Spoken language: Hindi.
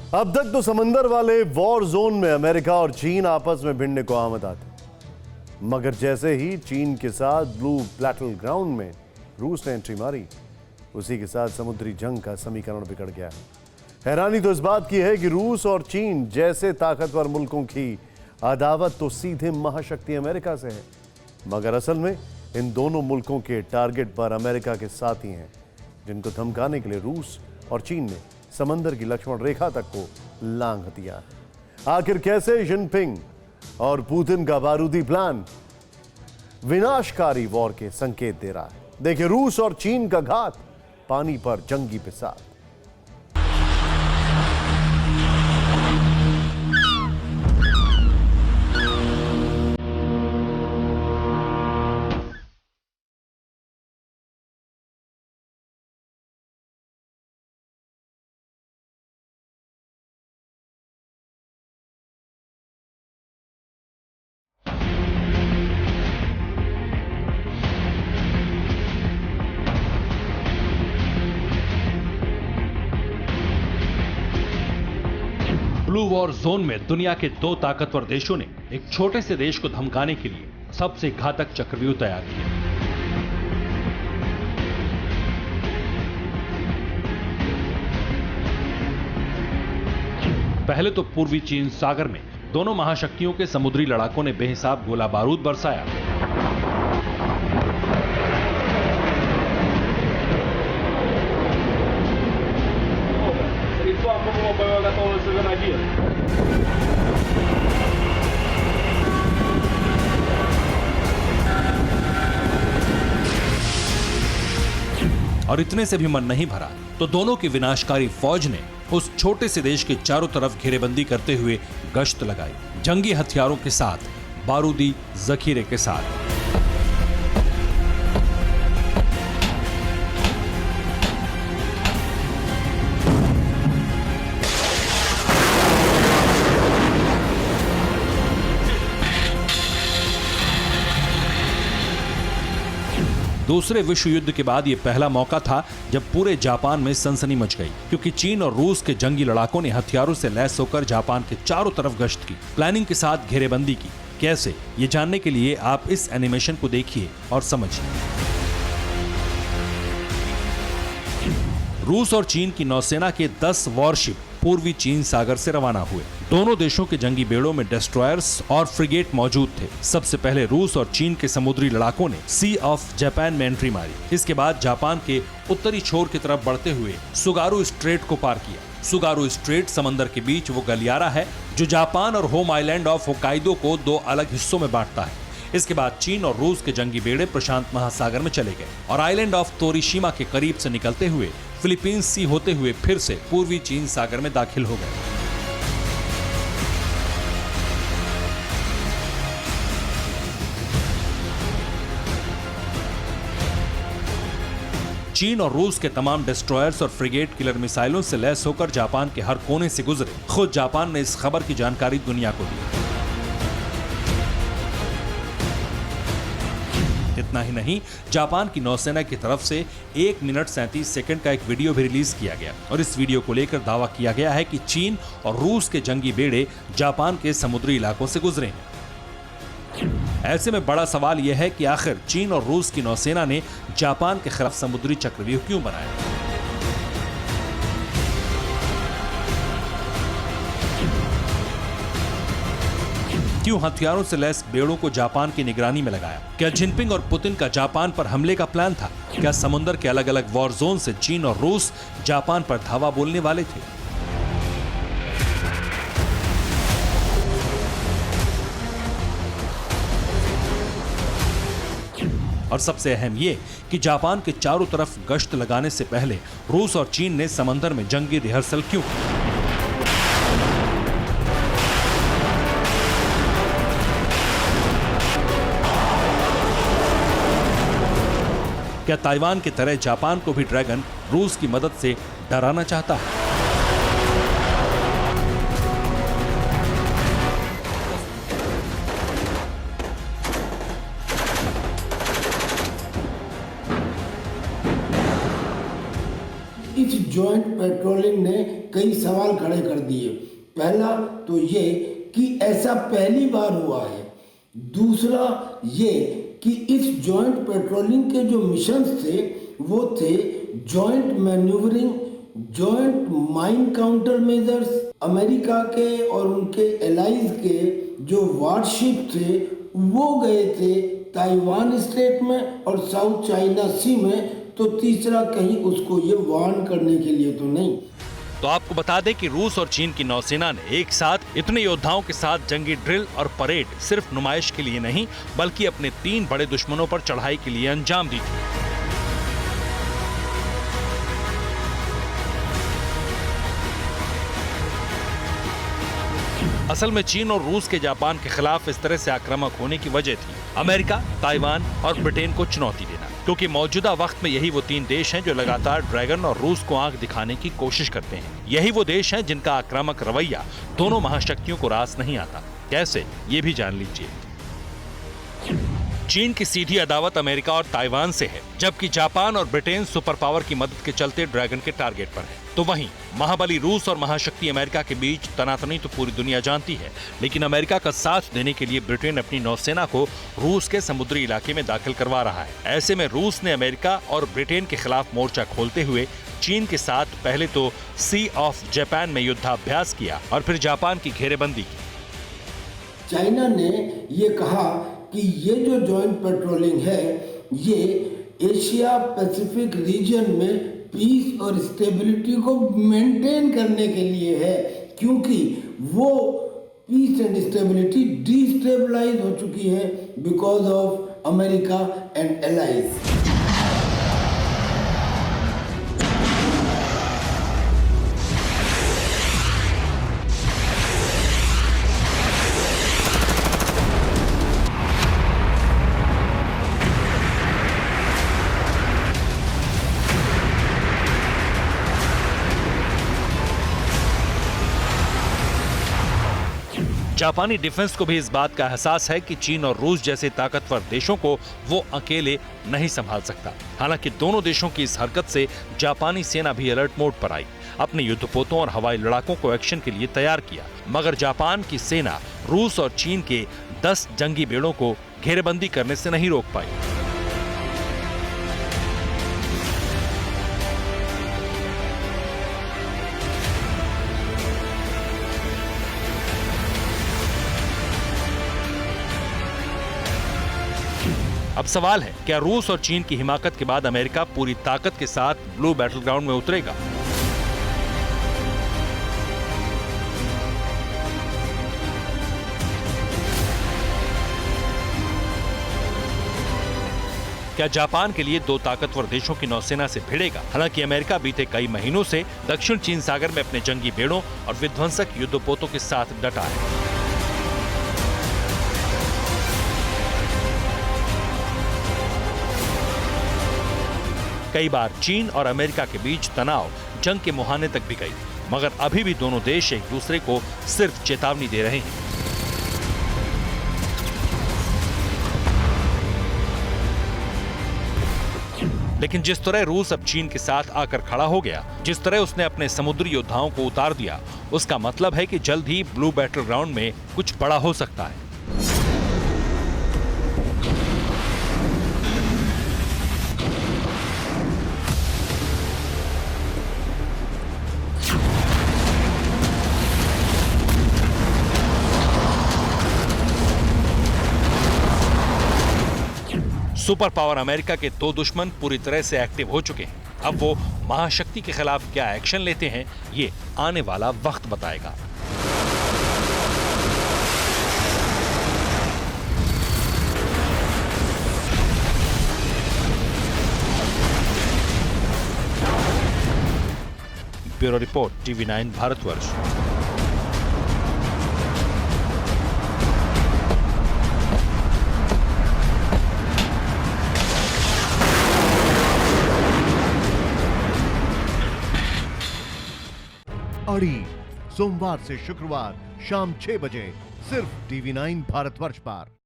अब तक तो समंदर वाले वॉर जोन में अमेरिका और चीन आपस में भिड़ने को आमद आते, मगर जैसे ही चीन के साथ ब्लू बैटल ग्राउंड में रूस ने एंट्री मारी, उसी के साथ समुद्री जंग का समीकरण बिगड़ गया है। हैरानी तो इस बात की है कि रूस और चीन जैसे ताकतवर मुल्कों की अदावत तो सीधे महाशक्ति अमेरिका से है, मगर असल में इन दोनों मुल्कों के टारगेट पर अमेरिका के साथी हैं, जिनको धमकाने के लिए रूस और चीन ने समंदर की लक्ष्मण रेखा तक को लांघ दिया। आखिर कैसे जिनपिंग और पुतिन का बारूदी प्लान विनाशकारी वॉर के संकेत दे रहा है? देखिए, रूस और चीन का घात पानी पर जंगी पिसाद। ब्लू वॉर जोन में दुनिया के दो ताकतवर देशों ने एक छोटे से देश को धमकाने के लिए सबसे घातक चक्रव्यूह तैयार किया। पहले तो पूर्वी चीन सागर में दोनों महाशक्तियों के समुद्री लड़ाकों ने बेहिसाब गोला बारूद बरसाया। और इतने से भी मन नहीं भरा तो दोनों की विनाशकारी फौज ने उस छोटे से देश के चारों तरफ घेरेबंदी करते हुए गश्त लगाई, जंगी हथियारों के साथ, बारूदी जखीरे के साथ। दूसरे विश्व युद्ध के बाद यह पहला मौका था जब पूरे जापान में सनसनी मच गई, क्योंकि चीन और रूस के जंगी लड़ाकों ने हथियारों से लैस होकर जापान के चारों तरफ गश्त की, प्लानिंग के साथ घेरेबंदी की। कैसे, ये जानने के लिए आप इस एनिमेशन को देखिए और समझिए। रूस और चीन की नौसेना के 10 वॉरशिप पूर्वी चीन सागर से रवाना हुए। दोनों देशों के जंगी बेड़ों में डेस्ट्रॉयर्स और फ्रिगेट मौजूद थे। सबसे पहले रूस और चीन के समुद्री लड़ाकों ने सी ऑफ जापान में एंट्री मारी। इसके बाद जापान के उत्तरी छोर की तरफ बढ़ते हुए सुगारू स्ट्रेट को पार किया। सुगारू स्ट्रेट समंदर के बीच वो गलियारा है जो जापान और होम आइलैंड ऑफ होकाइडो को दो अलग हिस्सों में बांटता है। इसके बाद चीन और रूस के जंगी बेड़े प्रशांत महासागर में चले गए और आइलैंड ऑफ तोरिशिमा के करीब से निकलते हुए फिलीपींस सी होते हुए फिर से पूर्वी चीन सागर में दाखिल हो गए। चीन और रूस के तमाम डिस्ट्रॉयर्स और फ्रिगेट किलर मिसाइलों से लैस होकर जापान के हर कोने से गुजरे। खुद जापान ने इस खबर की जानकारी दुनिया को दी। इतना ही नहीं, जापान की नौसेना की तरफ से 1 मिनट 37 सेकंड का एक वीडियो भी रिलीज किया गया और इस वीडियो को लेकर दावा किया गया है कि चीन और रूस के जंगी बेड़े जापान के समुद्री इलाकों से गुजरे हैं। ऐसे में बड़ा सवाल यह है कि आखिर चीन और रूस की नौसेना ने जापान के खिलाफ समुद्री चक्रव्यूह क्यों बनाया? क्यों हथियारों से लैस बेड़ों को जापान की निगरानी में लगाया? क्या जिनपिंग और पुतिन का जापान पर हमले का प्लान था? क्या समुद्र के अलग अलग वॉर जोन से चीन और रूस जापान पर धावा बोलने वाले थे? और सबसे अहम ये कि जापान के चारों तरफ गश्त लगाने से पहले रूस और चीन ने समंदर में जंगी रिहर्सल क्यों की? क्या ताइवान की तरह जापान को भी ड्रैगन रूस की मदद से डराना चाहता है? It's जॉइंट पेट्रोलिंग ने कई सवाल खड़े कर दिए। पहला तो ये कि ऐसा पहली बार हुआ है। दूसरा ये कि इस जॉइंट पेट्रोलिंग के जो मिशंस थे वो थे joint manoeuvring, joint mine counter measures. America के और उनके एलाइज के जो वारशिप थे वो गए थे ताइवान स्ट्रेट में और साउथ चाइना सी में, तो तीसरा कहीं उसको ये वार्न करने के लिए तो नहीं। तो आपको बता दें कि रूस और चीन की नौसेना ने एक साथ इतने योद्धाओं के साथ जंगी ड्रिल और परेड सिर्फ नुमाइश के लिए नहीं बल्कि अपने 3 बड़े दुश्मनों पर चढ़ाई के लिए अंजाम दी थी। असल में चीन और रूस के जापान के खिलाफ इस तरह से आक्रामक होने की वजह थी अमेरिका, ताइवान और ब्रिटेन को चुनौती देना, क्योंकि मौजूदा वक्त में यही वो 3 देश हैं जो लगातार ड्रैगन और रूस को आंख दिखाने की कोशिश करते हैं। यही वो देश हैं जिनका आक्रामक रवैया दोनों महाशक्तियों को रास नहीं आता। कैसे, ये भी जान लीजिए। चीन की सीधी अदावत अमेरिका और ताइवान से है, जबकि जापान और ब्रिटेन सुपर पावर की मदद के चलते ड्रैगन के टारगेट पर है। तो वहीं महाबली रूस और महाशक्ति अमेरिका के बीच तनातनी तो पूरी दुनिया जानती है, लेकिन अमेरिका का साथ देने के लिए ब्रिटेन अपनी नौसेना को रूस के समुद्री इलाके में दाखिल करवा रहा है। ऐसे में रूस ने अमेरिका और ब्रिटेन के खिलाफ मोर्चा खोलते हुए चीन के साथ पहले तो सी ऑफ जापान में युद्धाभ्यास किया और फिर जापान की घेरेबंदी की। चाइना ने ये कहा कि ये जो जॉइंट पेट्रोलिंग है ये एशिया पैसिफिक रीजन में पीस और स्टेबिलिटी को मेंटेन करने के लिए है, क्योंकि वो पीस एंड स्टेबिलिटी डिस्टेबलाइज हो चुकी है because of America and allies. जापानी डिफेंस को भी इस बात का एहसास है कि चीन और रूस जैसे ताकतवर देशों को वो अकेले नहीं संभाल सकता। हालांकि दोनों देशों की इस हरकत से जापानी सेना भी अलर्ट मोड पर आई, अपने युद्धपोतों और हवाई लड़ाकों को एक्शन के लिए तैयार किया। मगर जापान की सेना रूस और चीन के 10 जंगी बेड़ों को घेरेबंदी करने से नहीं रोक पाई। अब सवाल है, क्या रूस और चीन की हिमाकत के बाद अमेरिका पूरी ताकत के साथ ब्लू बैटल ग्राउंड में उतरेगा? क्या जापान के लिए 2 ताकतवर देशों की नौसेना से भिड़ेगा? हालांकि अमेरिका बीते कई महीनों से दक्षिण चीन सागर में अपने जंगी बेड़ों और विध्वंसक युद्धपोतों के साथ डटा है। कई बार चीन और अमेरिका के बीच तनाव जंग के मुहाने तक भी गई, मगर अभी भी दोनों देश एक दूसरे को सिर्फ चेतावनी दे रहे हैं। लेकिन जिस तरह रूस अब चीन के साथ आकर खड़ा हो गया, जिस तरह उसने अपने समुद्री योद्धाओं को उतार दिया, उसका मतलब है कि जल्द ही ब्लू बैटल ग्राउंड में कुछ बड़ा हो सकता है। सुपर पावर अमेरिका के 2 दुश्मन पूरी तरह से एक्टिव हो चुके हैं। अब वो महाशक्ति के खिलाफ क्या एक्शन लेते हैं, ये आने वाला वक्त बताएगा। Bureau report, TV9 Bharatvarsh. अड़ी सोमवार से शुक्रवार शाम 6 बजे सिर्फ TV9 भारतवर्ष पर।